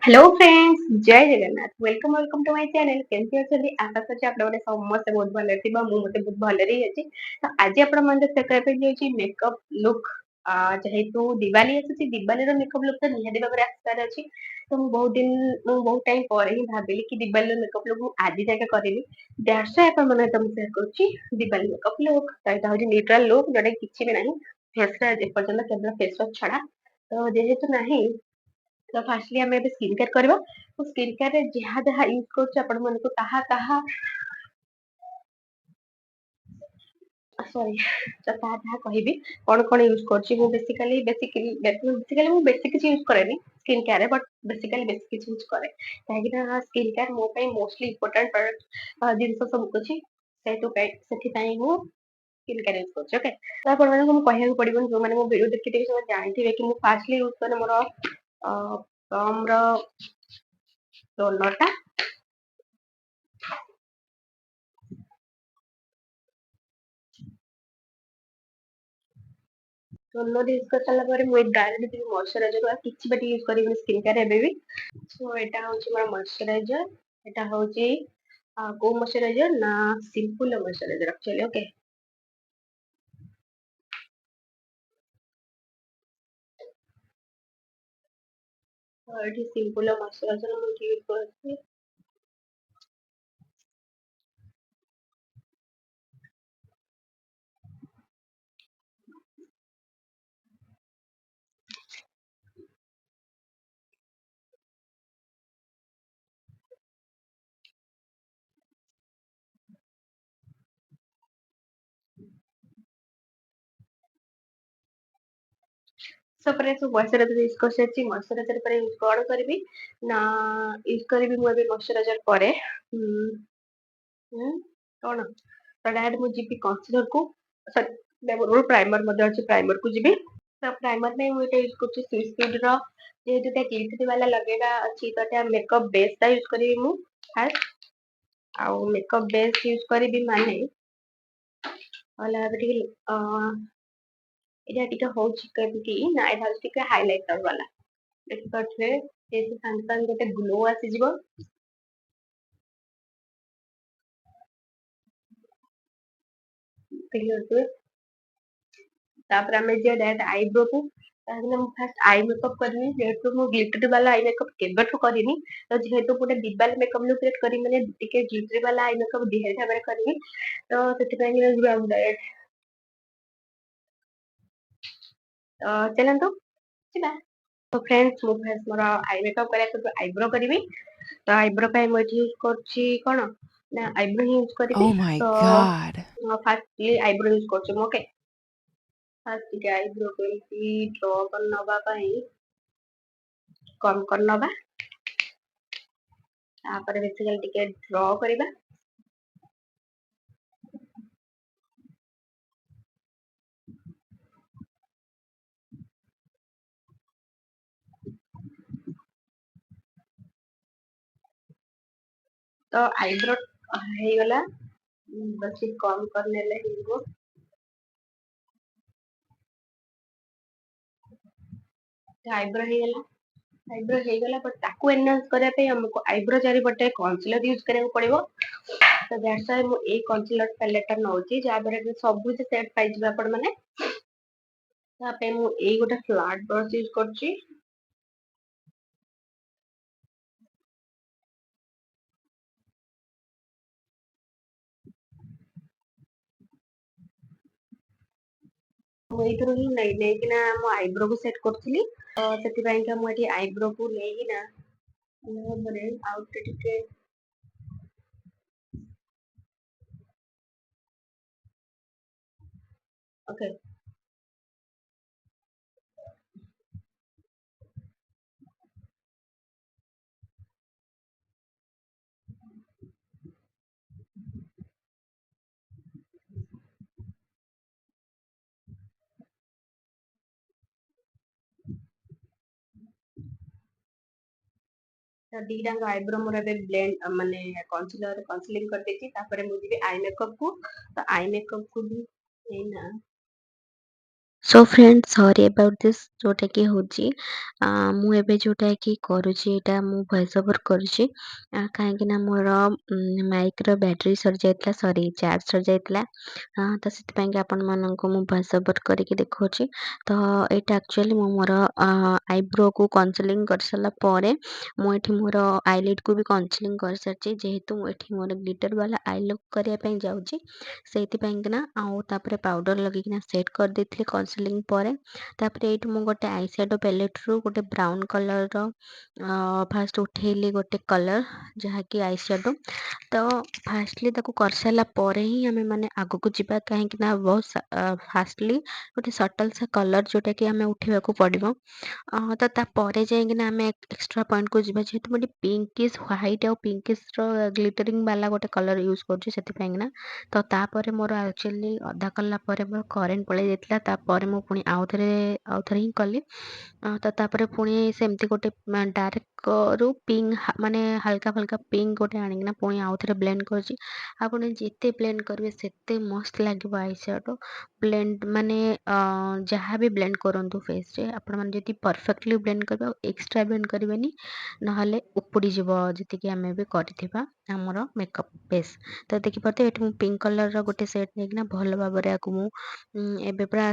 Hello friends जय Jagannath welcome welcome to my channel केमती अछंती आशा करछि आपन माने समस्त बहुत भले थिबा मु मते बहुत भले रही अछि तो आज आपन माने सेकर पे जे मेकअप लुक जेहेतु दिवाली अछि दिवाली रो मेकअप लुक तो निहादी भाबरे आसार अछि तो मु बहुत टाइम पर ही भाबिली कि दिवाली रो मेकअप लुक मु आज जाके करिनी दैट्स व्हाई आपन माने तुम शेयर करछि दिवाली मेकअप लुक एटा होछि न्यूट्रल लुक जोडे किछि भी नाही फेस रे जे पर्यंत केवल फेस वाश छडा तो जेहेतु नाही तो फार्स्टली आम ए स्किन केयर करवा तो स्किन केयर जहाँ जहाँ यूज कर ताहा ताहा सॉरी तो ताहा ताहा कहबी कौन कौन यूज करछि मु बेसिकली मु बेसिक किसी यूज करेनी skin care but basically basic किसी यूज करे काहे ना स्किन केयर मो पे मोस्टली इंपोर्टेंट प्रोडक्ट जिंस सब कुछ सेठी पाई मु स्किन केयर यूज करछि ओके तो आपण माने मु कहया पड़िबन जो माने मो वीडियो देखि देखि सब जानथिबे कि मु फार्स्टली यूज करे मोर कम रो टोनर टा टोनर यूज कर सारा पर मु डायरेक्ट मॉइस्चराइजर किछि बट यूज करिबि स्किन केयर एबे भी सो एटा होची मोर मॉइस्चराइजर एटा होची को मॉइस्चराइजर ना सिंपल मॉइस्चराइजर एक्चुअली ओके तो एठी सिंपल मॉइस्चराइजर मु यूज करछि सो पर सो मॉइस्चराइजर यूज कर सेछि मॉइस्चराइजर पर यूज कोड करबी ना यूज करबी मु एबे मॉइस्चराइजर परे कोन तो डायरेक्ट मु जीपी कंसीलर को सॉरी मोर प्राइमर मध्ये अछि प्राइमर को जीबी तो प्राइमर में मुझे यूज करछि स्विस ब्यूटी रो जेहेतु त्या गिफ्ट वाला लगेगा अछि तो त्या मेकअप बेस ता यूज करिवि मु फर्स्ट आ मेकअप बेस यूज करिवि माने वाला एबे एटा टिके होछि केमती ना एटा टिके हाइलाइटर वाला देखि पाछे से संग संग गोटे ग्लो आसी जिवो क्लियर तापर हमें जे डायरेक्ट आईब्रो को ताहले मु फर्स्ट आई मेकअप करनी जेहेतु मु ग्लिटर वाला आई मेकअप केबेठु करिनी तो जेहेतु गोटे दिवाली मेकअप लुक क्रिएट करी माने टिके ग्लिटर वाला आई मेकअप दिहे भाबरे करनी तो सेति पई डायरेक्ट चलंतु ଯିବା तो फ्रेंड्स मु फर्स्ट मोर आई मेकअप करिया तो आईब्रो करिवि तो आईब्रो पे मु यूज करछि कोन ना आईब्रो यूज करिवि Oh my तो God. फास्ट ये आईब्रो यूज करछि ओके फास्ट ଟିକେ ଆଇବ୍ରୋ କେମିତି ଡ୍ର କରି ନବା ପାଇଁ କମ୍ କରି ନବା ତାପରେ ବେସିକାଲି ଟିକେ ଡ୍ର କରିବା ତ ଆଇବ୍ରୋ ହେଇଗଲା ବେଶୀ କମ୍ କରିନେଲେ ହେଇଯିବ ଆଇବ୍ରୋ ହେଇଗଲା ଆଇବ୍ରୋ ହେଇଗଲା ବଟ୍ ତାକୁ ଏନହାନ୍ସ କରିବା ପାଇଁ ଆମକୁ ଆଇବ୍ରୋ ଚାରିପଟେ କନସିଲର ୟୁଜ କରିବାକୁ ପଡିବ ତ ଦ୍ୟାଟ୍ସ ହ୍ୱାଇ ମୁଁ ଏଇ କନସିଲର ପ୍ୟାଲେଟଟା ନଉଛି ଯାହାଦ୍ୱାରା କି ସବୁ ସେଟ୍ ପାଇଯିବେ ଆପଣ ମାନେ ତା ପାଇଁ ମୁଁ ଏଇ ଗୋଟେ ଫ୍ଲାଟ୍ ବ୍ରଶ ୟୁଜ କରୁଛି ମୁଁ ଏଇଥିରୁ ହିଁ ନେଇକିନା ମୋ ଆଇବ୍ରୋ କୁ ସେଟ୍ କରୁଥିଲି ତ ସେଥିପାଇଁକା ମୁଁ ଏଠି ଆଇବ୍ରୋ କୁ ନେଇକିନା ଭାବରେ ଆଉ ଟିକେ ଓକେ ତ ଦିଟାଙ୍କ ଆଇବ୍ରୋ ମୋର ଏବେ ବ୍ଲେଣ୍ଡ ମାନେ କନସିଲର କନସିଲିଂ କରିଦେଇଛି ତାପରେ ମୁଁ ଯିବି ଆଇ ମେକଅପ କୁ ତ ଆଇ ମେକଅପ କୁ ବି ଏଇନା so friend sorry about this ଯୋଉଟାକି ହେଉଛି ମୁଁ ଏବେ ଯୋଉଟାକି କରୁଛି ଏଇଟା ମୁଁ ଭଏସ୍ ଓଭର୍ କରୁଛି କାହିଁକିନା ମୋର ମାଇକ୍ର ବ୍ୟାଟେରୀ ସରିଯାଇଥିଲା ଚାର୍ଜ ସରିଯାଇଥିଲା ତ ସେଥିପାଇଁକି ଆପଣମାନଙ୍କୁ ମୁଁ ଭଏସ୍ ଓଭର୍ କରିକି ଦେଖାଉଛି ତ ଏଇଟା ଆକ୍ଚୁଆଲି ମୁଁ ମୋର ଆଇବ୍ରୋକୁ କନସିଲିଂ କରିସାରିଲା ପରେ ମୁଁ ଏଠି ମୋର ଆଇଲିଡ୍କୁ ବି କନସିଲିଂ କରିସାରିଛି ଯେହେତୁ ମୁଁ ଏଠି ମୋର ଗ୍ଲିଟର ବାଲା ଆଇ ଲୁକ୍ କରିବା ପାଇଁ ଯାଉଛି ସେଇଥିପାଇଁକିନା ଆଉ ତାପରେ ପାଉଡ଼ର ଲଗେଇକିନା ସେଟ୍ କରିଦେଇଥିଲି କନସିଲିଂ ପରେ ତାପରେ ଏଇଠି ମୁଁ ଗୋଟେ ଆଇ ସ୍ୟାଡୋ ପ୍ୟାଲେଟରୁ ଗୋଟେ ବ୍ରାଉନ୍ କଲର୍ର ଫାଷ୍ଟ ଉଠେଇଲି ଗୋଟେ କଲର୍ ଯାହାକି ଆଇ ସ୍ୟାଡୋ ତ ଫାଷ୍ଟଲି ତାକୁ କରିସାରିଲା ପରେ ହିଁ ଆମେ ମାନେ ଆଗକୁ ଯିବା କାହିଁକିନା ବହୁତ ଫାଷ୍ଟଲି ଗୋଟେ ସଟଲ୍ ସା କଲର୍ ଯୋଉଟାକି ଆମେ ଉଠେଇବାକୁ ପଡ଼ିବ ତ ତାପରେ ଯାଇକିନା ଆମେ ଏକ୍ସଟ୍ରା ପଏଣ୍ଟକୁ ଯିବା ଯେହେତୁ ମୁଁ ଏଠି ପିଙ୍କିସ୍ ହ୍ୱାଇଟ୍ ଆଉ ପିଙ୍କିସ୍ର ଗ୍ଲିଟରିଂ ବାଲା ଗୋଟେ କଲର୍ ୟୁଜ୍ କରୁଛି ସେଥିପାଇଁକିନା ତ ତାପରେ ମୋର ଆକ୍ଚୁଆଲି ଅଧା କଲା ପରେ ମୋର କରେଣ୍ଟ ପଳେଇ ଯାଇଥିଲା ତାପରେ ମୁଁ ପୁଣି ଆଉଥରେ ହିଁ କଲି ତ ତାପରେ ପୁଣି ସେମିତି ଗୋଟେ ଡାର୍କରୁ ପିଙ୍କ ମାନେ ହାଲକା ଫାଲକା ପିଙ୍କ ଗୋଟେ ଆଣିକିନା ପୁଣି ଆଉଥରେ ବ୍ଲେଣ୍ଡ କରୁଛି ଆପଣ ଯେତେ ବ୍ଲେଣ୍ଡ କରିବେ ସେତେ ମସ୍ତ ଲାଗିବ ଆଇ ସ୍ୟାଡୋ ବ୍ଲେଣ୍ଡ ମାନେ ଯାହା ବି ବ୍ଲେଣ୍ଡ କରନ୍ତୁ ଫେସ୍ରେ ଆପଣମାନେ ଯଦି ପରଫେକ୍ଟଲି ବ୍ଲେଣ୍ଡ କରିବେ ଆଉ ଏକ୍ସଟ୍ରା ବ୍ଲେଣ୍ଡ କରିବେନି ନହେଲେ ଉପୁଡ଼ିଯିବ ଯେତିକି ଆମେ ବି କରିଥିବା ଆମର ମେକଅପ୍ ବେସ୍ ତ ଦେଖିପାରୁଥିବେ ଏଠି ମୁଁ ପିଙ୍କ କଲର୍ର ଗୋଟେ ସେଟ୍ ନେଇକିନା ଭଲ ଭାବରେ ଆକୁ ମୁଁ ଏବେ ପୁରା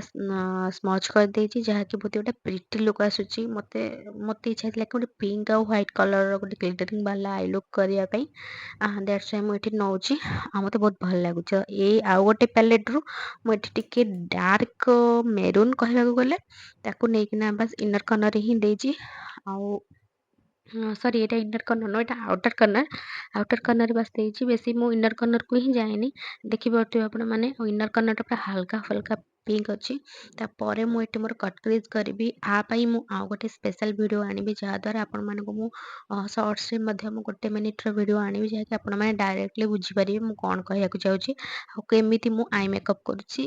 ସ୍ମଚ୍ କରିଦେଇଛି ଯାହାକି ମୋତେ ଗୋଟେ ପ୍ରିଟି ଲୁକ୍ ଆସୁଛି ମୋତେ ଇଚ୍ଛା ହେଇଥିଲା କି ଗୋଟେ ପିଙ୍କ ଆଉ ହ୍ୱାଇଟ୍ କଲର୍ର ଗୋଟେ ଗ୍ଲିଟରିଂ ବାଲା ଆଇ ଲୁକ୍ କରିବା ପାଇଁ ଦ୍ୟାଟ୍ସ ୱାଇ ମୁଁ ଏଠି ନେଉଛି ଆଉ ମୋତେ ବହୁତ ଭଲ ଲାଗୁଛି ଏଇ ଆଉ ଗୋଟେ ପ୍ୟାଲେଟ୍ରୁ ମୁଁ ଏଠି ଟିକେ ଡାର୍କ ମେରୁନ୍ କହିବାକୁ ଗଲେ ତାକୁ ନେଇକିନା ବାସ୍ ଇନର୍ କର୍ଣ୍ଣରରେ ହିଁ ଦେଇଛି ଆଉ ସରି ଏଇଟା ଇନର୍ କର୍ଣ୍ଣର ନୁହଁ ଏଇଟା ଆଉଟର କର୍ଣ୍ଣରରେ ବାସ୍ ଦେଇଛି ବେଶୀ ମୁଁ ଇନର୍ କର୍ଣ୍ଣରକୁ ହିଁ ଯାଏନି ଦେଖିପାରୁଥିବେ ଆପଣମାନେ ଇନର୍ କର୍ଣ୍ଣରଟା ପୁରା ହାଲକା ଫାଲକା ପିଙ୍କ ଅଛି ତାପରେ ମୁଁ ଏଠି ମୋର କଟ୍ କ୍ରିଜ୍ କରିବି ଆ ପାଇଁ ମୁଁ ଆଉ ଗୋଟେ ସ୍ପେଶାଲ୍ ଭିଡ଼ିଓ ଆଣିବି ଯାହାଦ୍ୱାରା ଆପଣମାନଙ୍କୁ ମୁଁ ସର୍ଟସରେ ମଧ୍ୟ ମୁଁ ଗୋଟେ ମିନିଟ୍ର ଭିଡ଼ିଓ ଆଣିବି ଯାହାକି ଆପଣମାନେ ଡାଇରେକ୍ଟଲି ବୁଝିପାରିବେ ମୁଁ କ'ଣ କହିବାକୁ ଚାହୁଁଛି ଆଉ କେମିତି ମୁଁ ଆଇ ମେକଅପ୍ କରୁଛି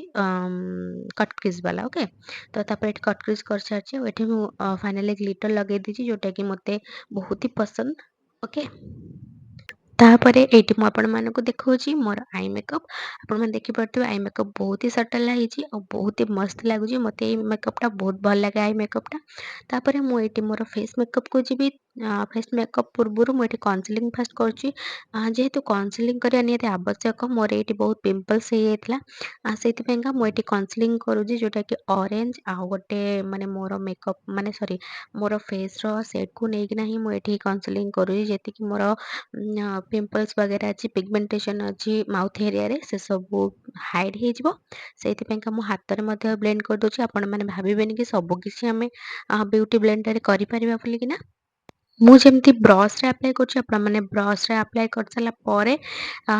କଟ୍ କ୍ରିଜ୍ ବାଲା ଓକେ ତ ତାପରେ ଏଠି କଟ୍ କ୍ରିଜ୍ କରିସାରିଛି ଆଉ ଏଠି ମୁଁ ଫାଇନାଲି ଗ୍ଲିଟର ଲଗେଇ ଦେଇଛି ଯୋଉଟାକି ମୋତେ ବହୁତ ହି ପସନ୍ଦ ଓକେ ତାପରେ ଏଇଠି ମୁଁ ଆପଣମାନଙ୍କୁ ଦେଖାଉଛି ମୋର ଆଇ ମେକଅପ୍ ଆପଣମାନେ ଦେଖିପାରୁଥିବେ ଆଇ ମେକଅପ୍ ବହୁତ ହି ସଟଲ୍ ହେଇଛି ଆଉ ବହୁତ ହି ମସ୍ତ ଲାଗୁଛି ମୋତେ ଏଇ ମେକଅପ୍ଟା ବହୁତ ଭଲ ଲାଗେ ଆଇ ମେକଅପ୍ଟା ତାପରେ ମୁଁ ଏଇଠି ମୋର ଫେସ୍ ମେକଅପ୍କୁ ଯିବି ଫେସ୍ ମେକଅପ୍ ପୂର୍ବରୁ ମୁଁ ଏଠି କନସିଲିଂ ଫାଷ୍ଟ କରୁଛି ଯେହେତୁ କନସିଲିଂ କରିବା ନିହାତି ଆବଶ୍ୟକ ମୋର ଏଇଠି ବହୁତ ପିମ୍ପଲ୍ସ ହେଇଯାଇଥିଲା ସେଇଥିପାଇଁକା ମୁଁ ଏଠି କନସିଲିଂ କରୁଛି ଯୋଉଟାକି ଅରେଞ୍ଜ ଆଉ ଗୋଟେ ମାନେ ମୋର ମେକଅପ୍ ମାନେ ସରି ମୋର ଫେସ୍ର ସେଟ୍କୁ ନେଇକିନା ହିଁ ମୁଁ ଏଠି କନସିଲିଂ କରୁଛି ଯେତିକି ମୋର ପିମ୍ପଲ୍ସ ବଗେରା ଅଛି ପିଗମେଣ୍ଟେସନ୍ ଅଛି ମାଉଥ୍ ଏରିଆରେ ସେସବୁ ହାଇଡ଼୍ ହେଇଯିବ ସେଇଥିପାଇଁକା ମୁଁ ହାତରେ ମଧ୍ୟ ବ୍ଲେଣ୍ଡ କରିଦେଉଛି ଆପଣମାନେ ଭାବିବେନି କି ସବୁକିଛି ଆମେ ବିୟୁଟି ବ୍ଲେଣ୍ଡରରେ କରିପାରିବା ବୋଲିକିନା ମୁଁ ଯେମିତି ବ୍ରସ୍ରେ ଆପ୍ଲାଏ କରୁଛି ଆପଣମାନେ ବ୍ରସ୍ରେ ଆପ୍ଲାଏ କରିସାରିଲା ପରେ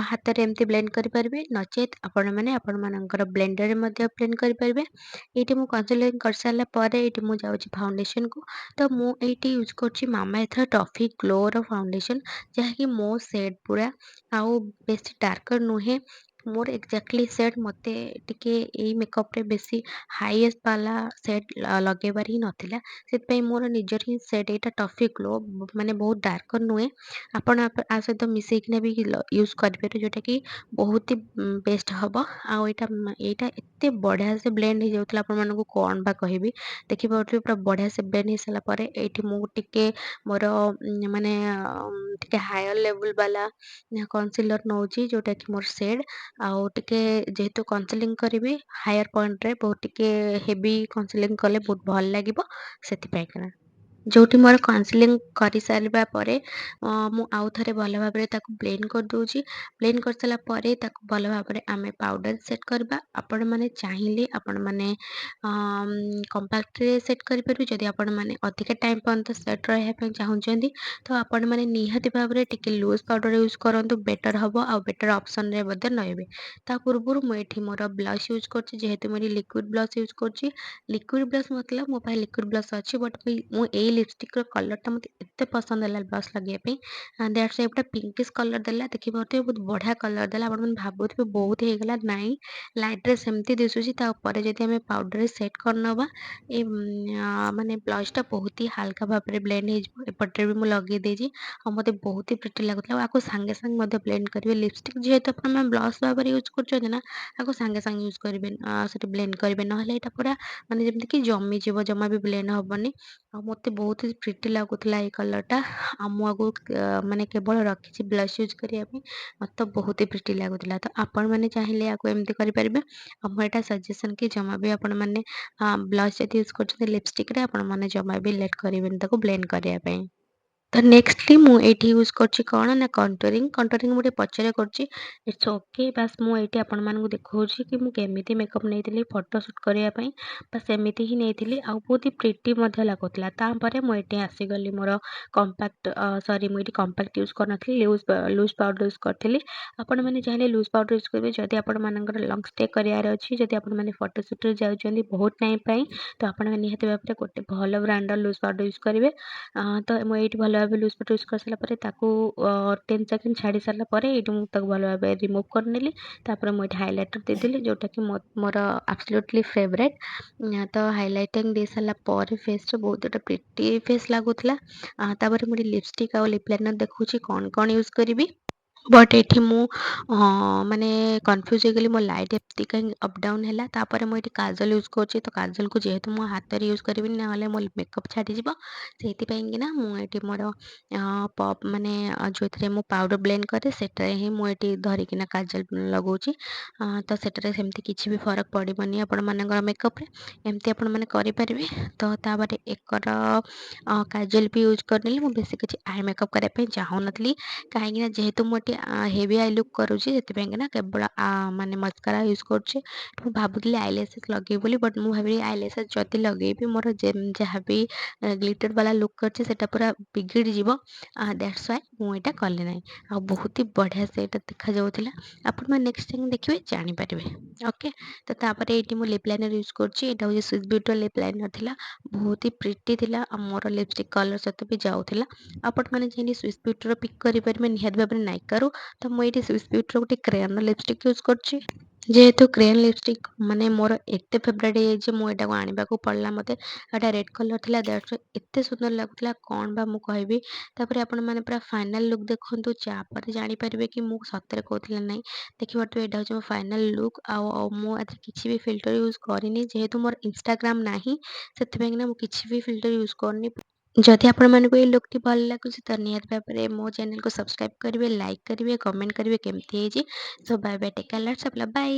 ହାତରେ ଏମିତି ବ୍ଲେଣ୍ଡ କରିପାରିବେ ନଚେତ୍ ଆପଣମାନେ ଆପଣମାନଙ୍କର ବ୍ଲେଣ୍ଡରରେ ମଧ୍ୟ ବ୍ଲେଣ୍ଡ କରିପାରିବେ ଏଇଠି ମୁଁ କନସିଲିଂ କରିସାରିଲା ପରେ ଏଇଠି ମୁଁ ଯାଉଛି ଫାଉଣ୍ଡେସନକୁ ତ ମୁଁ ଏଇଠି ୟୁଜ୍ କରୁଛି ମାମା ଏର୍ଥର ଟଫି ଗ୍ଲୋର ଫାଉଣ୍ଡେସନ୍ ଯାହାକି ମୋ ସେଟ୍ ପୁରା ଆଉ ବେଶୀ ଡାର୍କର ନୁହେଁ ମୋର ଏକ୍ଜାକ୍ଟଲି ସେଟ୍ ମୋତେ ଟିକେ ଏଇ ମେକଅପ୍ରେ ବେଶୀ ହାଇଏଷ୍ଟ ବାଲା ସେଟ୍ ଲଗେଇବାର ହିଁ ନଥିଲା ସେଥିପାଇଁ ମୋର ନିଜର ହିଁ ସେଟ୍ ଏଇଟା ଟଫି ଗ୍ଲୋ ମାନେ ବହୁତ ଡାର୍କର ନୁହେଁ ଆପଣ ଆ ସହିତ ମିଶେଇକିନା ବି ୟୁଜ୍ କରିପାରିବେ ଯୋଉଟାକି ବହୁତ ହି ବେଷ୍ଟ ହେବ ଆଉ ଏଇଟା ଏତେ ବଢ଼ିଆ ସେ ବ୍ଲେଣ୍ଡ ହେଇଯାଉଥିଲା ଆପଣମାନଙ୍କୁ କ'ଣ ବା କହିବି ଦେଖିପାରୁଥିବେ ପୁରା ବଢ଼ିଆ ସେ ବ୍ଲେଣ୍ଡ ହେଇସାରିଲା ପରେ ଏଇଠି ମୁଁ ଟିକେ ମୋର ମାନେ ଟିକେ ହାୟର ଲେଭେଲ୍ ବାଲା କନସିଲର୍ ନେଉଛି ଯୋଉଟାକି ମୋର ସେଡ଼୍ ଆଉ ଟିକେ ଯେହେତୁ କନସିଲିଂ କରିବି ହାୟର ପଏଣ୍ଟରେ ବହୁତ ଟିକେ ହେଭି କନସିଲିଂ କଲେ ବହୁତ ଭଲ ଲାଗିବ ସେଥିପାଇଁକିନା ଯୋଉଠି ମୋର କାଉନସେଲିଂ କରିସାରିବା ପରେ ମୁଁ ଆଉ ଥରେ ଭଲ ଭାବରେ ତାକୁ ବ୍ଲେଣ୍ଡ କରିଦେଉଛି ବ୍ଲେଣ୍ଡ କରିସାରିଲା ପରେ ତାକୁ ଭଲ ଭାବରେ ଆମେ ପାଉଡ଼ର ସେଟ୍ କରିବା ଆପଣମାନେ ଚାହିଁଲେ ଆପଣମାନେ କମ୍ପାକ୍ଟରେ ସେଟ୍ କରିପାରିବେ ଯଦି ଆପଣମାନେ ଅଧିକା ଟାଇମ୍ ପର୍ଯ୍ୟନ୍ତ ସେଟ୍ ରହିବା ପାଇଁ ଚାହୁଁଛନ୍ତି ତ ଆପଣମାନେ ନିହାତି ଭାବରେ ଟିକେ ଲୁଜ୍ ପାଉଡ଼ର ୟୁଜ୍ କରନ୍ତୁ ବେଟର୍ ହେବ ଆଉ ବେଟର୍ ଅପସନ୍ରେ ମଧ୍ୟ ରହିବେ ତା ପୂର୍ବରୁ ମୁଁ ଏଠି ମୋର ବ୍ଲସ୍ ୟୁଜ୍ କରୁଛି ଯେହେତୁ ମୁଁ ଏଠି ଲିକ୍ୱିଡ଼ ବ୍ଲସ୍ ୟୁଜ୍ କରୁଛି ଲିକ୍ୱିଡ଼ ବ୍ଲସ୍ ମତଲବ ମୋ ପାଖେ ଲିକ୍ୱିଡ଼ ବ୍ଲସ୍ ଅଛି ବଟ୍ ମୁଁ ଏଇ लिपस्टिक्र कलरटा मते एते पसंद ହେଲା ବ୍ଲଶ୍ ଲଗେଇବା ପାଇଁ। ଦ୍ୟାଟ୍ସ ୱାଇ ପୁରା ପିଙ୍କିସ୍ କଲର୍ ଦେଲା। ଦେଖିପାରୁଥିବେ ବହୁତ ବଢ଼ିଆ କଲର୍ ଦେଲା। ଆପଣମାନେ ଭାବୁଥିବେ ବହୁତ ହେଇଗଲା, ନାଇଁ ଲାଇଟ୍‌ରେ ସେମିତି ଦିଶୁଛି। ତା ଉପରେ ଯଦି ଆମେ ପାଉଡ଼ରରେ ସେଟ୍ କରିନବା ଏ ମାନେ ବ୍ଲଶ୍‌ଟା ବହୁତ ହି ହାଲକା ଭାବରେ ବ୍ଲେଣ୍ଡ ହେଇଯିବ। ଏପଟରେ ବି ମୁଁ ଲଗେଇ ଦେଇଛି ଆଉ ମୋତେ ବହୁତ ହି ପ୍ରିଟି ଲାଗୁଥିଲା। ଆଉ ଆକୁ ସାଙ୍ଗେ ସାଙ୍ଗେ ମଧ୍ୟ ବ୍ଲେଣ୍ଡ କରିବେ। ଲିପଷ୍ଟିକ୍ ଯେହେତୁ ଆପଣମାନେ ବ୍ଲଶ୍ ଭାବରେ ୟୁଜ୍ କରୁଛନ୍ତି ନା, ଆକୁ ସାଙ୍ଗେ ସାଙ୍ଗେ ୟୁଜ୍ କରିବେ, ସେଠି ବ୍ଲେଣ୍ଡ କରିବେ, ନହେଲେ ଏଇଟା ପୁରା ମାନେ ଯେମିତିକି ଜମିଯିବ, ଜମା ବି ବ୍ଲେଣ୍ଡ ହବନି। ଆଉ ମୋତେ ବହୁତ ହି ପ୍ରିଟି ଲାଗୁଥିଲା ଏଇ କଲର୍‌ଟା। ଆଉ ମୁଁ ଆକୁ ମାନେ କେବଳ ରଖିଛି ବ୍ଲଶ୍ ୟୁଜ୍ କରିବା ପାଇଁ। ମୋତେ ବହୁତ ହି ପ୍ରିଟି ଲାଗୁଥିଲା। ତ ଆପଣମାନେ ଚାହିଁଲେ ୟାକୁ ଏମିତି କରିପାରିବେ। ଆଉ ମୁଁ ଏଇଟା ସଜେସନ୍ କି ଜମା ବି ଆପଣମାନେ ବ୍ଲଶ୍ ଯଦି ୟୁଜ୍ କରୁଛନ୍ତି ଲିପଷ୍ଟିକ୍‌ରେ, ଆପଣମାନେ ଜମା ବି ଲେଟ୍ କରିବେନି ତାକୁ ବ୍ଲେଣ୍ଡ କରିବା ପାଇଁ। ତ ନେକ୍ସଟଲି ମୁଁ ଏଇଠି ୟୁଜ୍ କରୁଛି କ'ଣ ନା କଣ୍ଟୁରିଂ। କଣ୍ଟୁରିଂ ମୁଁ ଟିକେ ପଛରେ କରୁଛି। It's okay. ବାସ୍ ମୁଁ ଏଇଠି ଆପଣମାନଙ୍କୁ ଦେଖାଉଛି କି ମୁଁ କେମିତି ମେକଅପ୍ ନେଇଥିଲି ଫଟୋ ସୁଟ୍ କରିବା ପାଇଁ। ବାସ୍ ଏମିତି ହିଁ ନେଇଥିଲି ଆଉ ବହୁତ ହି ପ୍ରିଟି ମଧ୍ୟ ଲାଗୁଥିଲା। ତାପରେ ମୁଁ ଏଠି ଆସିଗଲି ମୋର ମୁଁ ଏଠି କମ୍ପାକ୍ଟ ୟୁଜ୍ କରିନଥିଲି, ଲୁଜ୍ ପାଉଡ଼ର ୟୁଜ୍ କରିଥିଲି। ଆପଣମାନେ ଚାହିଁଲେ ଲୁଜ୍ ପାଉଡ଼ର ୟୁଜ୍ କରିବେ ଯଦି ଆପଣମାନଙ୍କର ଲଙ୍ଗ୍ ଷ୍ଟେ କରିବାର ଅଛି, ଯଦି ଆପଣମାନେ ଫଟୋ ସୁଟ୍‌ରେ ଯାଉଛନ୍ତି ବହୁତ ଟାଇମ୍ ପାଇଁ, ତ ଆପଣମାନେ ନିହାତି ଭାବରେ ଗୋଟେ ଭଲ ବ୍ରାଣ୍ଡର ଲୁଜ୍ ପାଉଡ଼ର ୟୁଜ୍ କରିବେ। ତ ମୁଁ ଏଇଠି ଭଲ ଭାବେ ଲୁଜ୍ ପାଉଡ଼ର ୟୁଜ୍ କରିସାରିଲା ପରେ ତାକୁ 10 ସେକେଣ୍ଡ ଛାଡ଼ି ସାରିଲା ପରେ ଏଇଠି ମୁଁ ତାକୁ ଭଲ ଭାବେ ରିମୁଭ୍ କରିନେଲି। ତାପରେ ମୁଁ ଏଠି ହାଇଲାଇଟର୍ ଦେଇଦେଲି, ଯୋଉଟାକି ମୋର ଆବସଲ୍ୟୁଟଲି ଫେଭରେଟ୍। ତ ହାଇଲାଇଟିଂ ଦେଇସାରିଲା ପରେ ଫେସ୍‌ରେ ବହୁତ ଗୋଟେ ପ୍ରିଟି ଫେସ୍ ଲାଗୁଥିଲା। ତାପରେ ମୁଁ ଏଠି ଲିପଷ୍ଟିକ୍ ଆଉ ଲିପ୍ ଲାଇନର୍ ଦେଖଉଛି କ'ଣ ୟୁଜ୍ କରିବି। ବଟ୍ ଏଠି ମୁଁ ମାନେ କନଫ୍ୟୁଜ୍ ହେଇଗଲି, ମୋ ଲାଇଟ୍ ଏମିତି କାହିଁ ଅପ୍ ଡାଉନ୍ ହେଲା। ତାପରେ ମୁଁ ଏଠି କାଜଲ୍ ୟୁଜ୍ କରୁଛି। ତ କାଜଲ୍‌କୁ ଯେହେତୁ ମୁଁ ହାତରେ ୟୁଜ୍ କରିବିନି, ନହେଲେ ମୋ ମେକଅପ୍ ଛାଡ଼ିଯିବ। ସେଇଥିପାଇଁକିନା ମୁଁ ଏଠି ମୋର ମାନେ ଯେଉଁଥିରେ ମୁଁ ପାଉଡ଼ର ବ୍ଲେଣ୍ଡ କରେ ସେଟାରେ ହିଁ ମୁଁ ଏଠି ଧରିକିନା କାଜଲ୍ ଲଗାଉଛି। ତ ସେଟାରେ ସେମିତି କିଛି ବି ଫରକ ପଡ଼ିବନି ଆପଣମାନଙ୍କର ମେକଅପ୍‌ରେ। ଏମିତି ଆପଣମାନେ କରିପାରିବେ। ତ ତାପରେ ଏକର କାଜଲ୍ ବି ୟୁଜ୍ କରିନେଲି। ମୁଁ ବେଶୀ କିଛି ଆଇ ମେକଅପ୍ କରିବା ପାଇଁ ଚାହୁଁନଥିଲି, କାହିଁକିନା ଯେହେତୁ ମୁଁ ଏଠି ହେଭି ଆଇ ଲୁକ୍ କରୁଛି, ସେଥିପାଇଁକିନା କେବଳ ମାନେ ମସ୍କାରା ୟୁଜ୍ କରୁଛି। ମୁଁ ଭାବୁଥିଲି ଆଇଲାଶେସ୍ ଲଗେଇବି ବୋଲି, ବଟ୍ ମୁଁ ଭାବିଲି ଆଇଲାଶେସ୍ ଯଦି ଲଗେଇବି ମୋର ଯାହା ବି ଗ୍ଲିଟର ବାଲା ଲୁକ୍ କରିଛି ସେଟା ପୁରା ବିଗିଡ଼ିଯିବ। ଦ୍ୟାଟ୍ସ ୱାଇ ମୁଁ ଏଇଟା କଲି ନାହିଁ। ଆଉ ବହୁତ ହି ବଢ଼ିଆ ସେ ଏଇଟା ଦେଖାଯାଉଥିଲା। ଆପଣମାନେ ନେକ୍ସଟ ଟାଇମ୍ ଦେଖିବେ ଜାଣିପାରିବେ। ଓକେ। ତ ତାପରେ ଏଇଠି ମୁଁ ଲିପ୍ ଲାଇନର୍ ୟୁଜ୍ କରୁଛି। ଏଇଟା ହେଉଛି ସ୍ୱିସ୍ ବିୟୁଟିର ଲିପ୍ ଲାଇନର୍ ଥିଲା। ବହୁତ ହି ପ୍ରିଟି ଥିଲା ଆଉ ମୋର ଲିପଷ୍ଟିକ୍ କଲର୍ ସହିତ ବି ଯାଉଥିଲା। ଆପଣମାନେ ଚାହିଁଲେ ସ୍ୱିସ୍ ବିୟୁଟିର ପିକ୍ କରିପାରିବେ ନିହାତି ଭାବରେ ନାଇକାରୁ। ତ ମୁଁ ଏଇଠି ସ୍ୱିସ୍ ବିୟୁଟିର ଗୋଟେ କ୍ରେୟନ୍‌ର ଲିପଷ୍ଟିକ୍ ୟୁଜ୍ କରୁଛି। ଯେହେତୁ କ୍ରେୟନ୍ ଲିପଷ୍ଟିକ୍ ମାନେ ମୋର ଏତେ ଫେଭରେଟ୍ ହେଇଯାଇଛି, ମୁଁ ଏଟାକୁ ଆଣିବାକୁ ପଡ଼ିଲା ମୋତେ। ଏଇଟା ରେଡ୍ କଲର୍ ଥିଲା, ଦ୍ୟାଟ୍ସ ୱାଇ ଏତେ ସୁନ୍ଦର ଲାଗୁଥିଲା କ'ଣ ବା ମୁଁ କହିବି। ତାପରେ ଆପଣମାନେ ପୁରା ଫାଇନାଲ୍ ଲୁକ୍ ଦେଖନ୍ତୁ, ତାପରେ ଜାଣିପାରିବେ କି ମୁଁ ସତରେ କହୁଥିଲି ନା ନାହିଁ। ଦେଖିପାରୁଥିବେ ଏଇଟା ହେଉଛି ମୋ ଫାଇନାଲ୍ ଲୁକ୍। ଆଉ ମୁଁ ଆଜି କିଛି ବି ଫିଲ୍ଟର ୟୁଜ୍ କରିନି, ଯେହେତୁ ମୋର ଇନଷ୍ଟାଗ୍ରାମ୍ ନାହିଁ ସେଥିପାଇଁକିନା ମୁଁ କିଛି ବି ଫିଲ୍ଟର ୟୁଜ୍ କରିନି। ଯଦି ଆପଣମାନଙ୍କୁ ଏଇ ଲୁକ୍‌ଟି ଭଲ ଲାଗୁଛି ତ ନିହାତି ଭାବରେ ମୋ ଚ୍ୟାନେଲକୁ ସବସ୍କ୍ରାଇବ୍ କରିବେ, ଲାଇକ୍ କରିବେ, କମେଣ୍ଟ କରିବେ କେମିତି ହେଇଛି। So bye bye, take care, lots of love, bye.